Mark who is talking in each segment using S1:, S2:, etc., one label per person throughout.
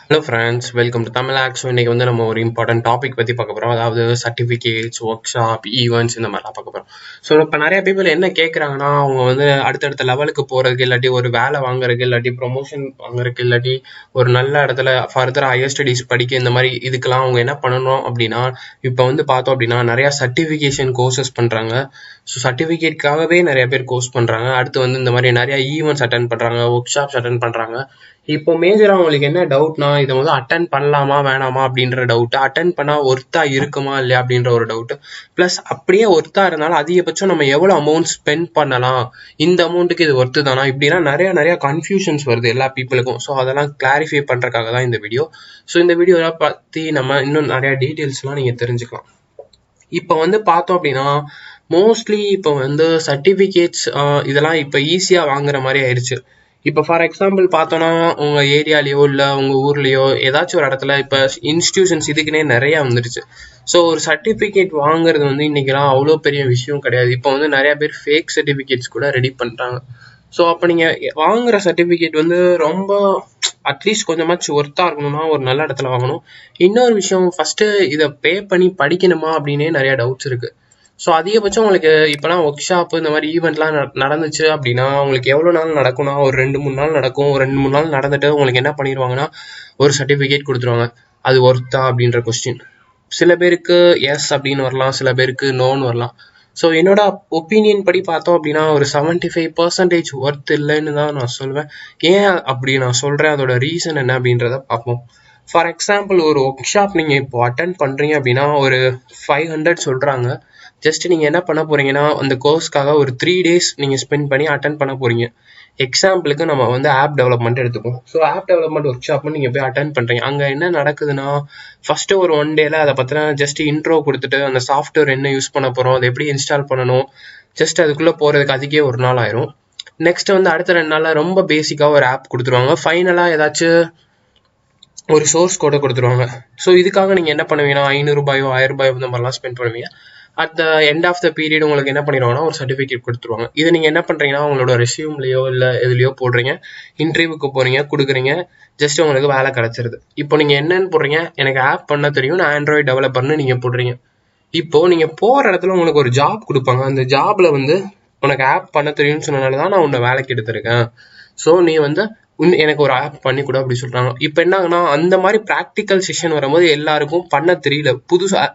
S1: Hello friends, welcome to Tamil ஆக்ஸ். இன்னைக்கு வந்து நம்ம ஒரு இம்பார்ட்டன்ட் டாபிக் பற்றி பார்க்க போகிறோம். அதாவது சர்டிஃபிகேட்ஸ், ஒர்க் ஷாப், ஈவெண்ட்ஸ் இந்த மாதிரிலாம் பார்க்க போகிறோம். ஸோ இப்போ நிறைய பீப்புள் என்ன கேட்குறாங்கன்னா, அவங்க வந்து அடுத்தடுத்த லெவலுக்கு போகிறதுக்கு, இல்லாட்டி ஒரு வேலை வாங்குறதுக்கு, இல்லாட்டி ப்ரொமோஷன் வாங்குறதுக்கு, இல்லாட்டி ஒரு நல்ல இடத்துல ஃபர்தர் ஹையர் ஸ்டடீஸ் படிக்க, இந்த மாதிரி இதுக்கெல்லாம் அவங்க என்ன பண்ணணும் அப்படின்னா, இப்போ வந்து பார்த்தோம் அப்படின்னா நிறையா சர்டிஃபிகேஷன் கோர்சஸ் பண்ணுறாங்க. ஸோ சர்டிஃபிகேட்காகவே நிறைய பேர் கோர்ஸ் பண்ணுறாங்க. அடுத்து வந்து இந்த மாதிரி நிறைய ஈவெண்ட்ஸ் அட்டன் பண்ணுறாங்க, ஒர்க் ஷாப்ஸ் அட்டன் பண்ணுறாங்க. இப்போ மேஜரா உங்களுக்கு என்ன டவுட்னா, இதை வந்து அட்டன் பண்ணலாமா வேணாமா அப்படின்ற டவுட், அட்டன் பண்ணா ஒர்த்தா இருக்குமா இல்லையா அப்படின்ற ஒரு டவுட், பிளஸ் அப்படியே ஒர்த்தா இருந்தாலும் அதிகபட்சம் நம்ம எவ்வளவு அமௌண்ட் ஸ்பெண்ட் பண்ணலாம், இந்த அமௌண்ட்டுக்கு இது ஒர்த்து தானா, இப்படின்னா நிறைய நிறைய கன்ஃபியூஷன்ஸ் வருது எல்லா பீப்புளுக்கும். ஸோ அதெல்லாம் கிளாரிஃபை பண்றதுக்காக தான் இந்த வீடியோ. ஸோ இந்த வீடியோவை பத்தி நம்ம இன்னும் நிறைய டீட்டெயில்ஸ்லாம் நீங்க தெரிஞ்சுக்கலாம். இப்போ வந்து பார்த்தோம் அப்படின்னா, மோஸ்ட்லி இப்போ வந்து சர்டிஃபிகேட்ஸ் இதெல்லாம் இப்போ ஈஸியா வாங்குற மாதிரி ஆயிடுச்சு. இப்போ ஃபார் எக்ஸாம்பிள் பார்த்தோன்னா, உங்க ஏரியாலேயோ இல்லை உங்க ஊர்லேயோ ஏதாச்சும் ஒரு இடத்துல இப்போ இன்ஸ்டிடியூஷன்ஸ் இதுக்குன்னே நிறைய வந்துருச்சு. ஸோ ஒரு சர்டிஃபிகேட் வாங்குறது வந்து இன்னைக்கெல்லாம் அவ்வளோ பெரிய விஷயம் கிடையாது. இப்போ வந்து நிறைய பேர் ஃபேக் சர்டிஃபிகேட்ஸ் கூட ரெடி பண்ணுறாங்க. ஸோ அப்போ நீங்கள் வாங்குற சர்டிஃபிகேட் வந்து ரொம்ப அட்லீஸ்ட் கொஞ்சமாச்சும் ஒர்த்தா இருக்கணும்னா ஒரு நல்ல இடத்துல வாங்கணும். இன்னொரு விஷயம், ஃபர்ஸ்ட் இதை பே பண்ணி படிக்கணுமா அப்படின்னே நிறைய டவுட்ஸ் இருக்கு. ஸோ அதிகபட்சம் உங்களுக்கு இப்போலாம் ஒர்க் ஷாப் இந்த மாதிரி ஈவெண்ட்லாம் நடந்துச்சு அப்படின்னா, உங்களுக்கு எவ்வளோ நாள் நடக்கும்னா, ஒரு 2-3 நாள் நடக்கும். ஒரு 2-3 நாள் நடந்துட்டு உங்களுக்கு என்ன பண்ணிடுவாங்கன்னா, ஒரு சர்டிஃபிகேட் கொடுத்துருவாங்க. அது ஒர்த்தா அப்படின்ற கொஸ்டின். சில பேருக்கு எஸ் அப்படின்னு வரலாம், சில பேருக்கு நோன்னு வரலாம். ஸோ என்னோட ஒப்பீனியன் படி பார்த்தோம் அப்படின்னா, ஒரு 75% ஒர்த் இல்லைன்னு தான் நான் சொல்வேன். ஏன் அப்படி நான் சொல்கிறேன், அதோட ரீசன் என்ன அப்படின்றத பார்ப்போம். ஃபார் எக்ஸாம்பிள், ஒரு ஒர்க் ஷாப் நீங்கள் இப்போ அட்டன் பண்ணுறீங்க அப்படின்னா, ஒரு 500 சொல்கிறாங்க. ஜஸ்ட் நீங்கள் என்ன பண்ண போறீங்கன்னா, அந்த கோர்ஸ்க்காக ஒரு 3 days நீங்கள் ஸ்பெண்ட் பண்ணி அட்டன் பண்ண போறீங்க. எக்ஸாம்பிளுக்கு நம்ம வந்து ஆப் டெவலப்மெண்ட் எடுத்துப்போம். ஸோ ஆப் டெவலப்மெண்ட் ஒர்க் ஷாப்னு நீங்கள் போய் அட்டன் பண்ணுறீங்க. அங்கே என்ன நடக்குதுன்னா, ஃபர்ஸ்ட் ஒரு 1 day அதை பற்றின ஜஸ்ட் இன்ட்ரோ கொடுத்துட்டு, அந்த சாஃப்ட்வேர் என்ன யூஸ் பண்ண போகிறோம், அதை எப்படி இன்ஸ்டால் பண்ணணும், ஜஸ்ட் அதுக்குள்ளே போகிறதுக்கு அதுக்கே ஒரு நாள் ஆயிரும். நெக்ஸ்ட் வந்து அடுத்த 2 நாளில் ரொம்ப பேசிக்காக ஒரு ஆப் கொடுத்துருவாங்க. ஃபைனலாக ஏதாச்சும் ஒரு சோர்ஸ் கோடை கொடுத்துருவாங்க. ஸோ இதுக்காக நீங்கள் என்ன பண்ணுவீங்கன்னா, 500 ரூபாயோ 1000 ரூபாயோ இந்த மாதிரிலாம் ஸ்பெண்ட் பண்ணுவீங்க. At the end of the period உங்களுக்கு என்ன பண்ணிடுவாங்கன்னா, ஒரு சர்டிஃபிகேட் கொடுத்துருவாங்க. இதை நீங்கள் என்ன பண்ணுறீங்கன்னா, உங்களோட ரெஸ்யூம்லையோ இல்லை எதுலையோ போடுறீங்க, இன்டர்வியூக்கு போகிறீங்க, கொடுக்குறீங்க, ஜஸ்ட் உங்களுக்கு வேலை கிடச்சிருது. இப்போ நீங்கள் என்னன்னு போடுறீங்க, எனக்கு ஆப் பண்ண தெரியும், நான் ஆண்ட்ராய்டு டெவலப்பர்னு நீங்கள் போடுறீங்க. இப்போ நீங்கள் போகிற இடத்துல உங்களுக்கு ஒரு ஜாப் கொடுப்பாங்க. அந்த ஜாப்ல வந்து உனக்கு ஆப் பண்ண தெரியும்னு சொன்னனால தான் நான் உன்னை வேலைக்கு எடுத்திருக்கேன். ஸோ நீ வந்து எனக்கு ஒரு ஆப் பண்ணி கூட அப்படி சொல்றாங்க. இப்போ என்ன ஆகுனா, அந்த மாதிரி ப்ராக்டிக்கல் செஷன் வரும்போது எல்லாருக்கும் பண்ண தெரியல,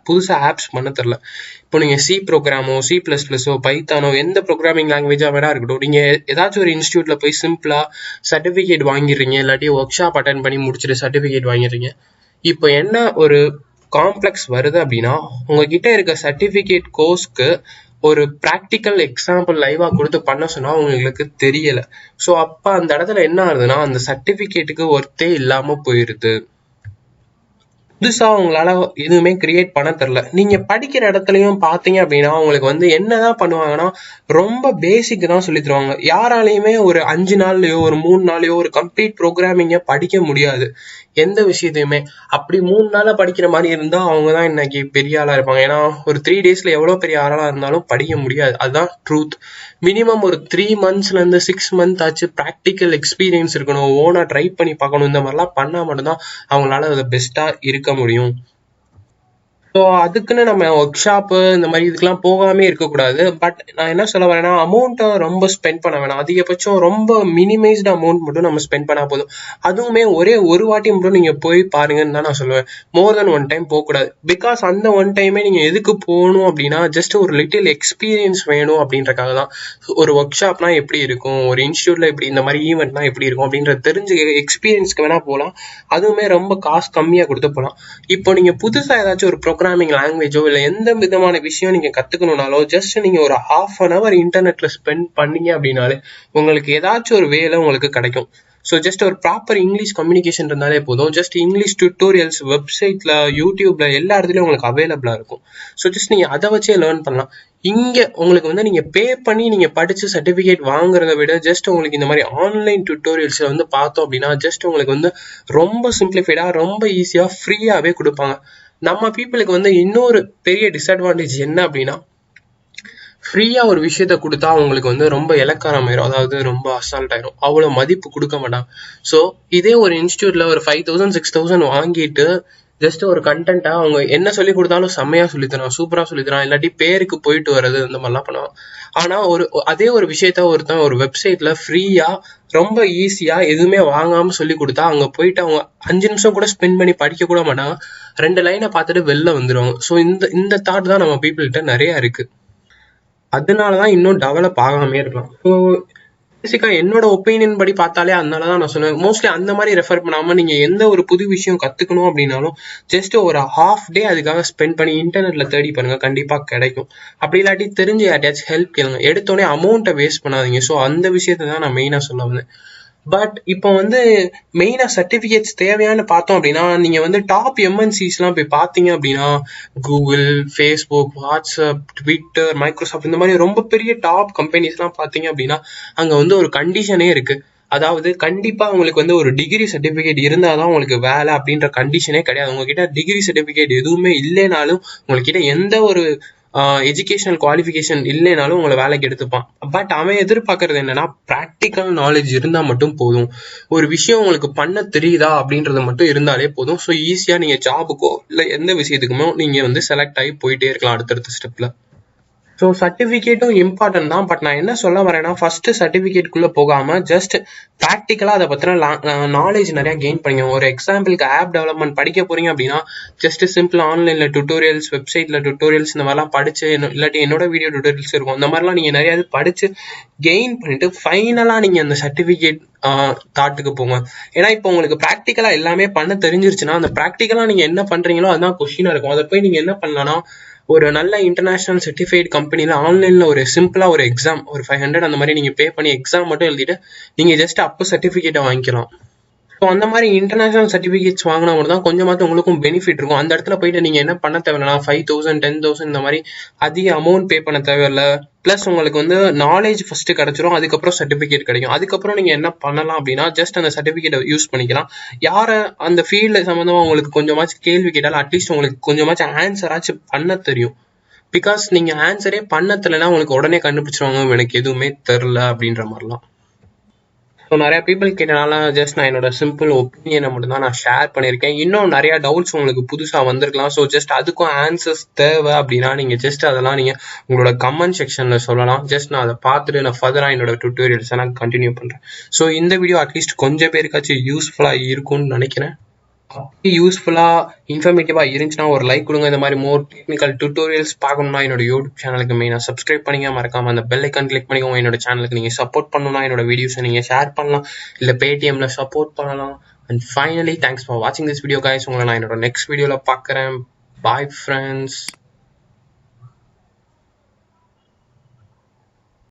S1: புதுசா ஆப்ஸ் பண்ண தெரியல. இப்போ நீங்க சி ப்ரோக்ராமோ, C++ஓ, பைத்தானோ, எந்த ப்ரோக்ராமிங் லாங்குவேஜா வேணா இருக்கட்டும், நீங்க ஏதாச்சும் ஒரு இன்ஸ்டியூட்ல போய் சிம்பிளா சர்டிபிகேட் வாங்கிடுறீங்க, இல்லாட்டி ஒர்க் ஷாப் அட்டன் பண்ணி முடிச்சுட்டு சர்டிபிகேட் வாங்கிடுறீங்க. இப்போ என்ன ஒரு காம்ப்ளெக்ஸ் வருது அப்படின்னா, உங்ககிட்ட இருக்க சர்டிபிகேட் கோர்ஸ்க்கு ஒரு ப்ராக்டிக்கல் எக்ஸாம்பிள் லைவா கொடுத்து பண்ண சொன்னா உங்களுக்கு தெரியல. ஸோ அப்ப அந்த இடத்துல என்ன ஆகுதுன்னா, அந்த சர்டிபிகேட்டுக்கு ஒர்த்தே இல்லாம போயிருது. புதுசா உங்களால எதுவுமே கிரியேட் பண்ண தெரியல. நீங்க படிக்கிற இடத்துலயும் பாத்தீங்க அப்படின்னா, உங்களுக்கு வந்து என்னதான் பண்ணுவாங்கன்னா, ரொம்ப பேசிக் தான் சொல்லி தருவாங்க. யாராலையுமே ஒரு 5 நாள்லயோ ஒரு 3 நாளையோ ஒரு கம்ப்ளீட் ப்ரோக்ராமிங்க படிக்க முடியாது. எந்த விஷயத்தையுமே அப்படி 3 நாளா படிக்கிற மாதிரி இருந்தா அவங்கதான் இன்னைக்கு பெரிய ஆளா இருப்பாங்க. ஏன்னா ஒரு 3 daysல எவ்வளவு பெரிய ஆளா இருந்தாலும் படிக்க முடியாது. அதுதான் ட்ரூத். மினிமம் ஒரு 3 monthsல இருந்து 6 months ஆச்சு ப்ராக்டிக்கல் எக்ஸ்பீரியன்ஸ் இருக்கணும், ஓனா ட்ரை பண்ணி பார்க்கணும். இந்த மாதிரிலாம் பண்ணா மட்டும்தான் அவங்களால அதை பெஸ்டா இருக்க முடியும். ஸோ அதுக்குன்னு நம்ம ஒர்க் ஷாப்பு இந்த மாதிரி இதுக்கெல்லாம் போகாமே இருக்கக்கூடாது. பட் நான் என்ன சொல்ல வரேன்னா, அமௌண்ட்டை ரொம்ப ஸ்பெண்ட் பண்ண வேணாம். அதிகபட்சம் ரொம்ப மினிமைஸ்டு அமௌண்ட் மட்டும் நம்ம ஸ்பெண்ட் பண்ணா போதும். அதுவுமே ஒரே ஒரு வாட்டி மட்டும் நீங்க போய் பாருங்கன்னு தான் நான் சொல்லுவேன். மோர் தென் 1 time போகக்கூடாது. பிகாஸ் அந்த 1 time நீங்க எதுக்கு போகணும் அப்படின்னா, ஜஸ்ட் ஒரு லிட்டில் எக்ஸ்பீரியன்ஸ் வேணும் அப்படின்றக்காக தான். ஒரு ஒர்க் ஷாப்னா எப்படி இருக்கும், ஒரு இன்ஸ்டியூட்ல எப்படி இந்த மாதிரி ஈவெண்ட்னா எப்படி இருக்கும் அப்படின்ற தெரிஞ்சு எக்ஸ்பீரியன்ஸ்க்கு வேணா போகலாம். அதுவுமே ரொம்ப காசு கம்மியா கொடுத்து போகலாம். இப்போ நீங்க புதுசா ஏதாச்சும் ஒரு ப்ரோக்ராமிங் லாங்குவேஜோ இல்லை எந்த விதமான விஷயம் நீங்க கத்துக்கணும்னாலோ, ஜஸ்ட் நீங்க ஒரு 1/2 hour இன்டர்நெட்ல ஸ்பெண்ட் பண்ணீங்க அப்படின்னாலே உங்களுக்கு ஏதாச்சும் ஒரு வேலை உங்களுக்கு கிடைக்கும். ஸோ ஜஸ்ட் ஒரு ப்ராப்பர் இங்கிலீஷ் கம்யூனிகேஷன் இருந்தாலே போதும். ஜஸ்ட் இங்கிலீஷ் டியூட்டோரியல்ஸ் வெப்சைட்ல, யூடியூப்ல எல்லா இடத்துலயும் உங்களுக்கு அவைலபிளா இருக்கும். ஸோ ஜஸ்ட் நீங்க அதை வச்சே லேர்ன் பண்ணலாம். இங்க உங்களுக்கு வந்து நீங்க பே பண்ணி நீங்க படிச்சு சர்டிபிகேட் வாங்குறத விட, ஜஸ்ட் உங்களுக்கு இந்த மாதிரி ஆன்லைன் டியூட்டோரியல்ஸ்ல வந்து பார்த்தோம் அப்படின்னா, ஜஸ்ட் உங்களுக்கு வந்து ரொம்ப சிம்பிளிஃபைடா, ரொம்ப ஈஸியா, ஃப்ரீயாவே கொடுப்பாங்க. நம்ம பீப்புளுக்கு வந்து இன்னொரு பெரிய டிஸ்அட்வான்டேஜ் என்ன அப்படின்னா, ஃப்ரீயா ஒரு விஷயத்த குடுத்தா அவங்களுக்கு வந்து ரொம்ப இளக்காரம் ஆயிரும். அதாவது ரொம்ப அசால்ட் ஆயிரும். அவ்வளவு மதிப்பு குடுக்க மாட்டாங்க. ஸோ இதே ஒரு இன்ஸ்டிடியூட்ல ஒரு 5000 6000 வாங்கிட்டு ஜஸ்ட் ஒரு கண்டென்ட்டா அவங்க என்ன சொல்லி கொடுத்தாலும் செம்மையா சொல்லி தரான், சூப்பரா சொல்லி தரான், இல்லாட்டி பேருக்கு போயிட்டு வர்றது இந்த மாதிரிலாம் பண்ணுவான். ஆனா அதே ஒரு விஷயத்த ஒருத்தன் ஒரு வெப்சைட்ல ஃப்ரீயா ரொம்ப ஈஸியா எதுவுமே வாங்காம சொல்லி கொடுத்தா அங்க போயிட்டு அவங்க 5 நிமிஷம் கூட ஸ்பெண்ட் பண்ணி படிக்க கூட மாட்டாங்க. 2 லைனை பார்த்துட்டு வெளில வந்துருவாங்க. ஸோ இந்த தாட் தான் நம்ம பீப்புள்கிட்ட நிறைய இருக்கு. அதனாலதான் இன்னும் டெவலப் ஆகாமே இருக்கலாம். ஸோ பேசிக்கா என்னோட ஒப்பீனியன் படி பார்த்தாலே அதனாலதான் நான் சொன்னேன். மோஸ்ட்லி அந்த மாதிரி ரெஃபர் பண்ணாம நீங்க எந்த ஒரு புது விஷயம் கத்துக்கணும் அப்படின்னாலும் ஜஸ்ட் ஒரு ஹாஃப் டே அதுக்காக ஸ்பெண்ட் பண்ணி இன்டர்நெட்ல தேடி பாருங்க, கண்டிப்பா கிடைக்கும். அப்படி இல்லாட்டி தெரிஞ்சு யார்ட்டாச்சும் ஹெல்ப் கேளுங்க. எடுத்தோடனே அமௌண்ட்டை வேஸ்ட் பண்ணாதீங்க. ஸோ அந்த விஷயத்தை தான் நான் மெயினா சொல்ல வந்தேன். பட் இப்போ வந்து மெயினா சர்டிபிகேட்ஸ் தேவையானு பார்த்தோம் அப்படின்னா நீங்க வந்து டாப் எம்என்சிஸ் எல்லாம் போய் பார்த்தீங்க அப்படின்னா Google, Facebook, WhatsApp, Twitter, Microsoft இந்த மாதிரி ரொம்ப பெரிய டாப் கம்பெனிஸ் எல்லாம் பார்த்தீங்க அப்படின்னா அங்க வந்து ஒரு கண்டிஷனே இருக்கு. அதாவது கண்டிப்பா உங்களுக்கு வந்து ஒரு டிகிரி சர்டிபிகேட் இருந்தாதான் உங்களுக்கு வேலை அப்படின்ற கண்டிஷனே கிடையாது. உங்ககிட்ட டிகிரி சர்டிபிகேட் எதுவுமே இல்லைனாலும் உங்ககிட்ட எந்த ஒரு எஜுகேஷனல் குவாலிஃபிகேஷன் இல்லைனாலும் உங்களை வேலைக்கு எடுத்துப்பான். பட் அவன் எதிர்பார்க்கறது என்னன்னா ப்ராக்டிக்கல் நாலேஜ் இருந்தா மட்டும் போதும். ஒரு விஷயம் உங்களுக்கு பண்ண தெரியுதா அப்படின்றது மட்டும் இருந்தாலே போதும். ஸோ ஈஸியா நீங்க ஜாபுக்கோ இல்லை எந்த விஷயத்துக்குமோ நீங்க வந்து செலக்ட் ஆகி போயிட்டே இருக்கலாம் அடுத்தடுத்த ஸ்டெப்ல. ஸோ சர்டிஃபிகேட்டும் இம்பார்ட்டன்ட் தான். பட் நான் என்ன சொல்ல வரேன்னா ஃபர்ஸ்ட் சர்டிஃபிகேட்குள்ளே போகாம ஜஸ்ட் ப்ராக்டிக்கலாக அதை பற்றின நாலேஜ் நிறையா கெயின் பண்ணிங்க. ஒரு எக்ஸாம்பிளுக்கு ஆப் டெவலப்மெண்ட் படிக்க போறீங்க அப்படின்னா ஜஸ்ட் சிம்பிள் ஆன்லைனில் டுட்டோரியல்ஸ், வெப்சைட்டில் டுட்டோரியல்ஸ் இந்த மாதிரிலாம் படிச்சு இல்லாட்டி என்னோட வீடியோ டுட்டோரியல்ஸ் இருக்கும். இந்த மாதிரிலாம் நீங்கள் நிறையா படிச்சு கெயின் பண்ணிட்டு ஃபைனலாக நீங்கள் அந்த சர்டிஃபிகேட் தாட்டுக்கு போங்க. ஏன்னா இப்போ உங்களுக்கு ப்ராக்டிக்கலாக எல்லாமே பண்ண தெரிஞ்சிருச்சுன்னா அந்த ப்ராக்டிக்கலாக நீங்கள் என்ன பண்ணுறீங்களோ அதுதான் கொஸ்டினாக இருக்கும். அதை போய் நீங்கள் என்ன பண்ணலாம்னா ஒரு நல்ல இன்டர்நேஷனல் சர்டிஃபைட் கம்பெனில ஆன்லைன்ல ஒரு சிம்பிளா ஒரு எக்ஸாம் ஒரு 500 அந்த மாதிரி நீங்க பே பண்ணி எக்ஸாம் மட்டும் எழுதிட்டு நீங்க ஜஸ்ட் அப்போ சர்டிஃபிகேட்டை வாங்கிக்கலாம். ஸோ அந்த மாதிரி இன்டர்நேஷனல் சர்டிஃபிகேட்ஸ் வாங்கினா மட்டும் தான் கொஞ்சமாவது உங்களுக்கும் பெனிஃபிட் இருக்கும். அந்த இடத்துல போயிட்டு நீங்க என்ன பண்ண தேவையில்லை, 5000 10,000 இந்த மாதிரி அதிக அமௌண்ட் பே பண்ண தேவையில்லை. பிளஸ் உங்களுக்கு வந்து நாலேஜ் ஃபர்ஸ்ட் கிடைச்சிரும், அதுக்கப்புறம் சர்டிஃபிகேட் கிடைக்கும். அதுக்கப்புறம் நீங்க என்ன பண்ணலாம் அப்படின்னா ஜஸ்ட் அந்த சர்டிஃபிகேட்டை யூஸ் பண்ணிக்கலாம். யாரை அந்த ஃபீல்டு சம்மந்தமா உங்களுக்கு கொஞ்சமாச்சும் கேள்வி கேட்டாலும் அட்லீஸ்ட் உங்களுக்கு கொஞ்சமாச்சும் ஆன்சராச்சும் பண்ண தெரியும். பிகாஸ் நீங்க ஆன்சரே பண்ண தெரியலன்னா உங்களுக்கு உடனே கண்டுபிடிச்சிருவாங்க எனக்கு எதுவுமே தெரில அப்படின்ற மாதிரிலாம். ஸோ நிறைய பீப்புள் கேட்டனால ஜஸ்ட் நான் என்னோட சிம்பிள் ஒப்பீனியனை மட்டும் தான் நான் ஷேர் பண்ணியிருக்கேன். இன்னும் நிறைய டவுட்ஸ் உங்களுக்கு புதுசாக வந்திருக்கலாம். ஸோ ஜஸ்ட் அதுக்கும் ஆன்சர்ஸ் தேவை அப்படின்னா நீங்கள் ஜஸ்ட் அதெல்லாம் நீங்கள் உங்களோட கமெண்ட் செக்ஷனில் சொல்லலாம். ஜஸ்ட் நான் அதை பார்த்துட்டு நான் ஃபர்தராக என்னோட டுட்டோரியல்ஸை நான் கண்டினியூ பண்ணுறேன். ஸோ இந்த வீடியோ அட்லீஸ்ட் கொஞ்சம் பேருக்காச்சும் யூஸ்ஃபுல்லாக இருக்கும்னு நினைக்கிறேன். யூஸ்ஃபுல்லா இன்ஃபர்மேட்டிவா இருந்துச்சுன்னா ஒரு லைக் கொடுங்க. இந்த மாதிரி மோர் டெக்னிக்கல் டுட்டோரியல்ஸ் பார்க்கணும்னா என்னோட யூடியூப் சேனலுக்கு மெயினா சப்ஸ்கிரைப் பண்ணிங்க, மறக்காம அந்த பெல் ஐக்கான் கிளிக் பண்ணிக்கோங்க. என்னோட சேனலுக்கு நீங்க சப்போர்ட் பண்ணணும்னா என்னோட வீடியோஸை நீங்க ஷேர் பண்ணலாம், இல்ல பேடிஎம்ல சப்போர்ட் பண்ணலாம். அண்ட் ஃபைனலி தேங்க்ஸ் ஃபார் வாட்சிங் திஸ் வீடியோ கைஸ். உங்களை நான் என்னோட நெக்ஸ்ட் வீடியோல பார்க்குறேன். Bye friends.